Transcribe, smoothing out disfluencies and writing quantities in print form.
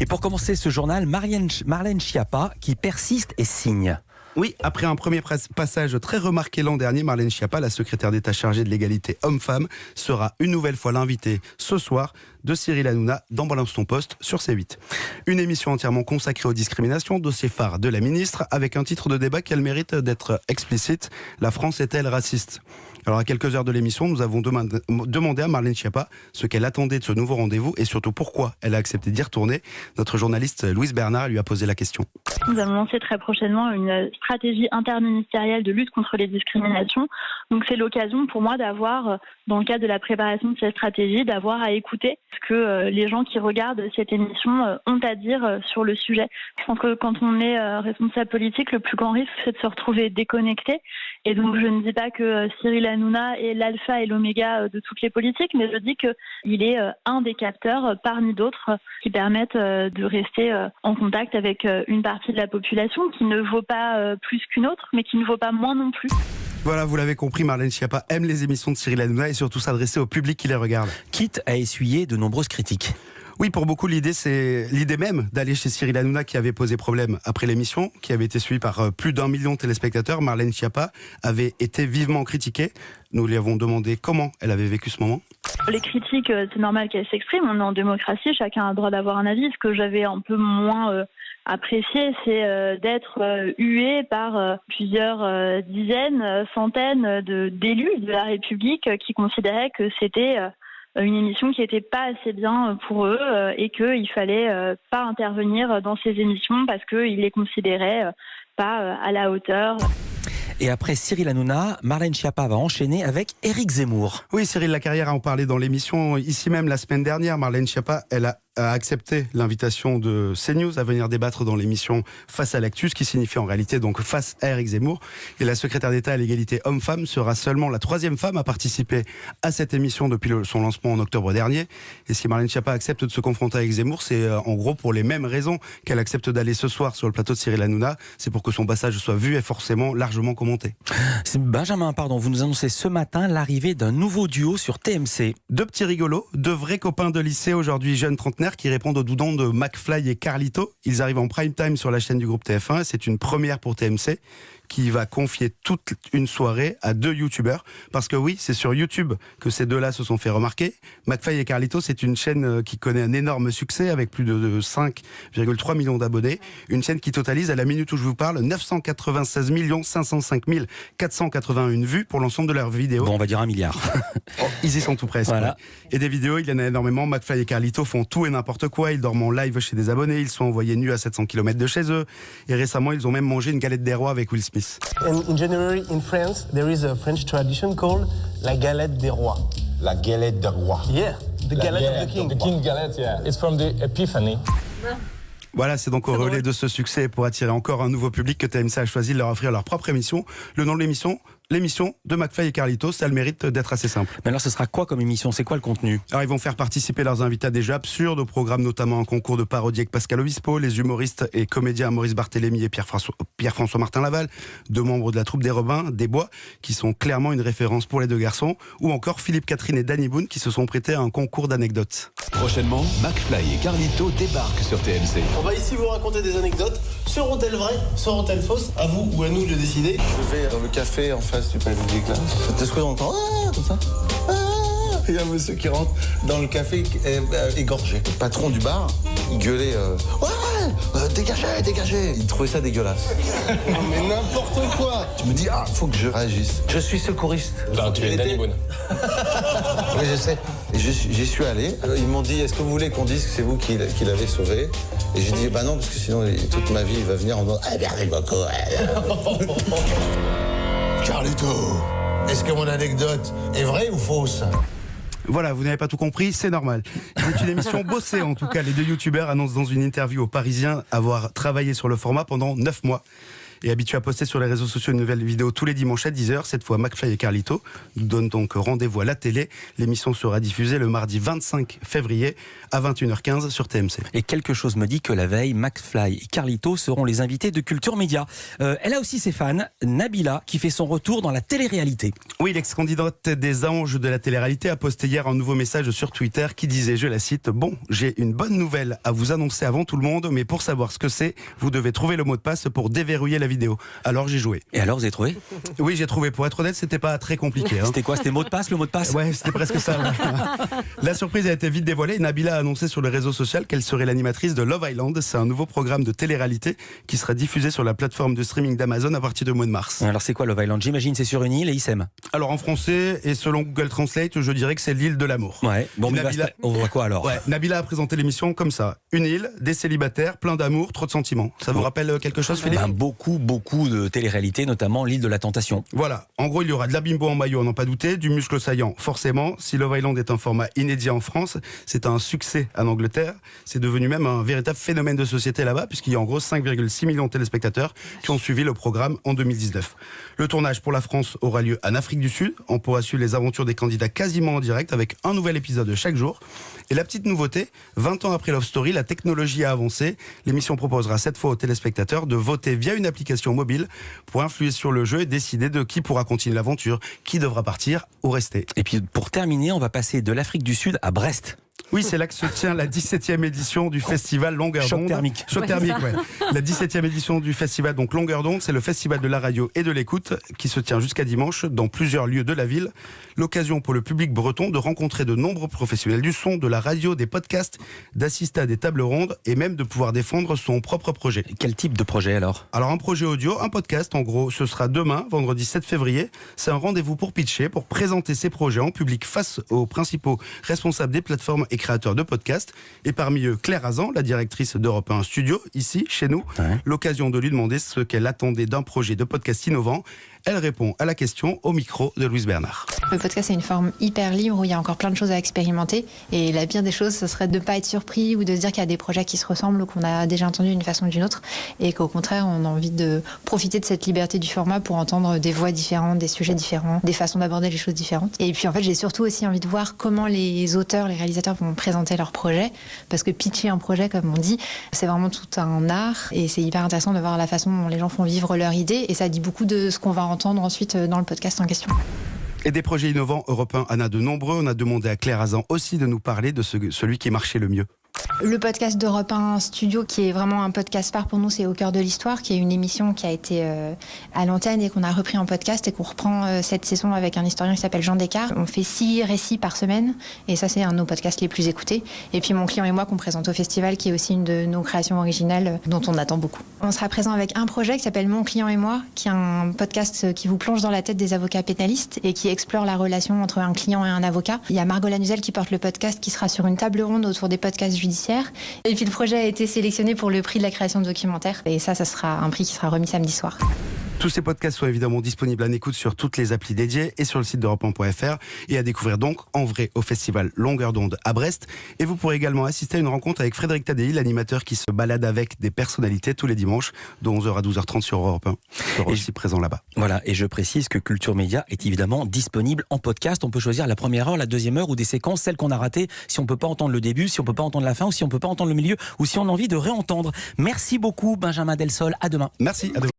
Et pour commencer ce journal, Marlène Schiappa qui persiste et signe. Oui, après un premier passage très remarqué l'an dernier, Marlène Schiappa, la secrétaire d'État chargée de l'égalité homme-femme, sera une nouvelle fois l'invitée ce soir de Cyril Hanouna dans Balance ton poste sur C8. Une émission entièrement consacrée aux discriminations, dossier phare de la ministre, avec un titre de débat qui a le mérite d'être explicite. La France est-elle raciste ? Alors à quelques heures de l'émission, nous avons demandé à Marlène Schiappa ce qu'elle attendait de ce nouveau rendez-vous et surtout pourquoi elle a accepté d'y retourner. Notre journaliste Louise Bernard lui a posé la question. Nous allons lancer très prochainement une stratégie interministérielle de lutte contre les discriminations. Donc c'est l'occasion pour moi d'avoir, dans le cadre de la préparation de cette stratégie, d'avoir à écouter ce que les gens qui regardent cette émission ont à dire sur le sujet. Je pense que quand on est responsable politique, le plus grand risque c'est de se retrouver déconnecté. Et donc je ne dis pas que Cyril Hanouna est l'alpha et l'oméga de toutes les politiques, mais je dis qu'il est un des capteurs parmi d'autres qui permettent de rester en contact avec une partie de la population qui ne vaut pas plus qu'une autre, mais qui ne vaut pas moins non plus. Voilà, vous l'avez compris, Marlène Schiappa aime les émissions de Cyril Hanouna et surtout s'adresser au public qui les regarde. Quitte à essuyer de nombreuses critiques. Oui, pour beaucoup, l'idée même d'aller chez Cyril Hanouna qui avait posé problème après l'émission, qui avait été suivie par plus d'1 million de téléspectateurs. Marlène Schiappa avait été vivement critiquée. Nous lui avons demandé comment elle avait vécu ce moment. Les critiques, c'est normal qu'elles s'expriment. On est en démocratie, chacun a le droit d'avoir un avis. Ce que j'avais un peu moins apprécié, c'est d'être hué par plusieurs dizaines, centaines d'élus de la République qui considéraient que c'était une émission qui n'était pas assez bien pour eux et qu'il fallait pas intervenir dans ces émissions parce qu'ils les considéraient pas à la hauteur. Et après Cyril Hanouna, Marlène Schiappa va enchaîner avec Éric Zemmour. Oui, Cyril Lacarrière en parlait dans l'émission ici même la semaine dernière. Marlène Schiappa, elle a accepté l'invitation de CNews à venir débattre dans l'émission Face à l'actu, ce qui signifie en réalité donc face à Éric Zemmour. Et la secrétaire d'État à l'égalité homme-femme sera seulement la 3e femme à participer à cette émission depuis son lancement en octobre dernier. Et si Marlène Schiappa accepte de se confronter avec Zemmour, c'est en gros pour les mêmes raisons qu'elle accepte d'aller ce soir sur le plateau de Cyril Hanouna. C'est pour que son passage soit vu et forcément largement commenté. Benjamin, vous nous annoncez ce matin l'arrivée d'un nouveau duo sur TMC. Deux petits rigolos, deux vrais copains de lycée, aujourd'hui jeunes trentenaires, qui répondent au doudon de McFly et Carlito. Ils arrivent en prime time sur la chaîne du groupe TF1. C'est une première pour TMC qui va confier toute une soirée à deux youtubeurs. Parce que oui, c'est sur YouTube que ces deux-là se sont fait remarquer. McFly et Carlito, c'est une chaîne qui connaît un énorme succès avec plus de 5,3 millions d'abonnés. Une chaîne qui totalise, à la minute où je vous parle, 996 505 481 vues pour l'ensemble de leurs vidéos. Bon, on va dire 1 milliard. Ils y sont tout presque. Voilà. Ouais. Et des vidéos, il y en a énormément. McFly et Carlito font tout et n'importe quoi. Ils dorment en live chez des abonnés. Ils sont envoyés nus à 700 km de chez eux. Et récemment, ils ont même mangé une galette des rois avec Will Smith. In January, in France, there is a French tradition called la galette des rois. La galette des rois. Yeah, the galette of the king. The king galette, yeah. It's from the Epiphany. Voilà, c'est donc au relais de ce succès pour attirer encore un nouveau public que TMC a choisi de leur offrir leur propre émission. Le nom de l'émission de McFly et Carlito, ça a le mérite d'être assez simple. Mais alors ce sera quoi comme émission ? C'est quoi le contenu ? Alors ils vont faire participer leurs invités à des jeux absurdes, au programme notamment un concours de parodie avec Pascal Obispo, les humoristes et comédiens Maurice Barthélémy et Pierre-François Martin Laval, deux membres de la troupe des Robins, des Bois, qui sont clairement une référence pour les deux garçons, ou encore Philippe Catherine et Danny Boone qui se sont prêtés à un concours d'anecdotes. Prochainement, McFly et Carlito débarquent sur TMC. On va ici vous raconter des anecdotes. Seront-elles vraies ? Seront-elles fausses ? À vous ou à nous de décider. Je vais dans le café en face du palais des classes. C'est ce que j'entends. Ah, comme ça. Ah. Il y a un monsieur qui rentre dans le café égorgé. Le patron du bar, il gueulait ouais, dégagez, dégagez. Il trouvait ça dégueulasse. Mais n'importe quoi. Je me dis, faut que je réagisse. Je suis secouriste. Non, tu es Danny Boone. Oui, je sais. Et j'y suis allé. Alors, ils m'ont dit, est-ce que vous voulez qu'on dise que c'est vous qui l'avez sauvé ? Et j'ai dit, bah non, parce que sinon, toute ma vie, il va venir en mode, merci beaucoup. Carlito, est-ce que mon anecdote est vraie ou fausse ? Voilà, vous n'avez pas tout compris, c'est normal. C'est une émission bossée en tout cas. Les deux youtubeurs annoncent dans une interview aux Parisiens avoir travaillé sur le format pendant 9 mois. Et habitué à poster sur les réseaux sociaux une nouvelle vidéo tous les dimanches à 10h, cette fois McFly et Carlito nous donnent donc rendez-vous à la télé. L'émission sera diffusée le mardi 25 février à 21h15 sur TMC. Et quelque chose me dit que la veille, McFly et Carlito seront les invités de Culture Média. Elle a aussi ses fans, Nabila, qui fait son retour dans la télé-réalité. Oui, l'ex-candidate des anges de la télé-réalité a posté hier un nouveau message sur Twitter qui disait, je la cite, « Bon, j'ai une bonne nouvelle à vous annoncer avant tout le monde, mais pour savoir ce que c'est, vous devez trouver le mot de passe pour déverrouiller la vidéo. » Alors j'ai joué. Et alors, vous avez trouvé ? Oui, j'ai trouvé. Pour être honnête, c'était pas très compliqué. C'était quoi ? C'était le mot de passe ? Ouais, c'était presque ça. Ouais. La surprise a été vite dévoilée. Nabila a annoncé sur le réseau social qu'elle serait l'animatrice de Love Island. C'est un nouveau programme de télé-réalité qui sera diffusé sur la plateforme de streaming d'Amazon à partir du mois de mars. Alors c'est quoi Love Island ? J'imagine c'est sur une île et ils s'aiment. Alors en français et selon Google Translate, je dirais que c'est l'île de l'amour. Ouais. Bon, mais Nabila... on voit quoi alors ? Ouais, Nabila a présenté l'émission comme ça. Une île, des célibataires, plein d'amour, trop de sentiments. Ça vous rappelle quelque chose, Philippe ? Beaucoup de télé-réalité, notamment l'île de la Tentation. Voilà. En gros, il y aura de la bimbo en maillot, à n'en pas douter, du muscle saillant, forcément. Si Love Island est un format inédit en France, c'est un succès en Angleterre. C'est devenu même un véritable phénomène de société là-bas, puisqu'il y a en gros 5,6 millions de téléspectateurs qui ont suivi le programme en 2019. Le tournage pour la France aura lieu en Afrique du Sud. On pourra suivre les aventures des candidats quasiment en direct avec un nouvel épisode chaque jour. Et la petite nouveauté, 20 ans après Love Story, la technologie a avancé. L'émission proposera cette fois aux téléspectateurs de voter via une application mobile pour influer sur le jeu et décider de qui pourra continuer l'aventure, qui devra partir ou rester. Et puis pour terminer, on va passer de l'Afrique du Sud à Brest. Oui, c'est là que se tient la 17e édition du festival Longueur d'onde. Choc thermique. Choc thermique, ouais. La 17e édition du festival donc Longueur d'onde, c'est le festival de la radio et de l'écoute qui se tient jusqu'à dimanche dans plusieurs lieux de la ville. L'occasion pour le public breton de rencontrer de nombreux professionnels du son, de la radio, des podcasts, d'assister à des tables rondes et même de pouvoir défendre son propre projet. Quel type de projet alors ? Alors un projet audio, un podcast en gros, ce sera demain, vendredi 7 février. C'est un rendez-vous pour pitcher, pour présenter ses projets en public face aux principaux responsables des plateformes et créateurs de podcasts. Et parmi eux, Claire Azan, la directrice d'Europe 1 Studio, ici, chez nous. Ouais. L'occasion de lui demander ce qu'elle attendait d'un projet de podcast innovant. Elle répond à la question au micro de Louise Bernard. Le podcast, c'est une forme hyper libre où il y a encore plein de choses à expérimenter. Et la pire des choses, ce serait de ne pas être surpris ou de se dire qu'il y a des projets qui se ressemblent ou qu'on a déjà entendu d'une façon ou d'une autre. Et qu'au contraire, on a envie de profiter de cette liberté du format pour entendre des voix différentes, des sujets différents, des façons d'aborder les choses différentes. Et puis en fait, j'ai surtout aussi envie de voir comment les auteurs, les réalisateurs vont présenter leurs projets. Parce que pitcher un projet, comme on dit, c'est vraiment tout un art. Et c'est hyper intéressant de voir la façon dont les gens font vivre leur idée. Et ça dit beaucoup de ce qu'on va entendre ensuite dans le podcast en question. Et des projets innovants européens, on a de nombreux. On a demandé à Claire Azan aussi de nous parler de celui qui marchait le mieux. Le podcast d'Europe 1 Studio, qui est vraiment un podcast phare pour nous, c'est Au cœur de l'histoire, qui est une émission qui a été à l'antenne et qu'on a repris en podcast et qu'on reprend cette saison avec un historien qui s'appelle Jean Descartes. On fait 6 récits par semaine et ça, c'est un de nos podcasts les plus écoutés. Et puis Mon client et moi, qu'on présente au festival, qui est aussi une de nos créations originales dont on attend beaucoup. On sera présent avec un projet qui s'appelle Mon client et moi, qui est un podcast qui vous plonge dans la tête des avocats pénalistes et qui explore la relation entre un client et un avocat. Il y a Margot Lanuzel qui porte le podcast, qui sera sur une table ronde autour des podcasts judiciaires. Et puis le projet a été sélectionné pour le prix de la création de documentaire. Et ça sera un prix qui sera remis samedi soir. Tous ces podcasts sont évidemment disponibles en écoute sur toutes les applis dédiées et sur le site d'europe1.fr et à découvrir donc en vrai au festival Longueur d'onde à Brest. Et vous pourrez également assister à une rencontre avec Frédéric Tadei, l'animateur qui se balade avec des personnalités tous les dimanches de 11h à 12h30 sur Europe 1. Il sera aussi présent là-bas. Voilà, et je précise que Culture Média est évidemment disponible en podcast. On peut choisir la première heure, la deuxième heure ou des séquences, celles qu'on a ratées, si on peut pas entendre le début, si on peut pas entendre la fin ou si on peut pas entendre le milieu ou si on a envie de réentendre. Merci beaucoup Benjamin Delsol, à demain. Merci, à demain.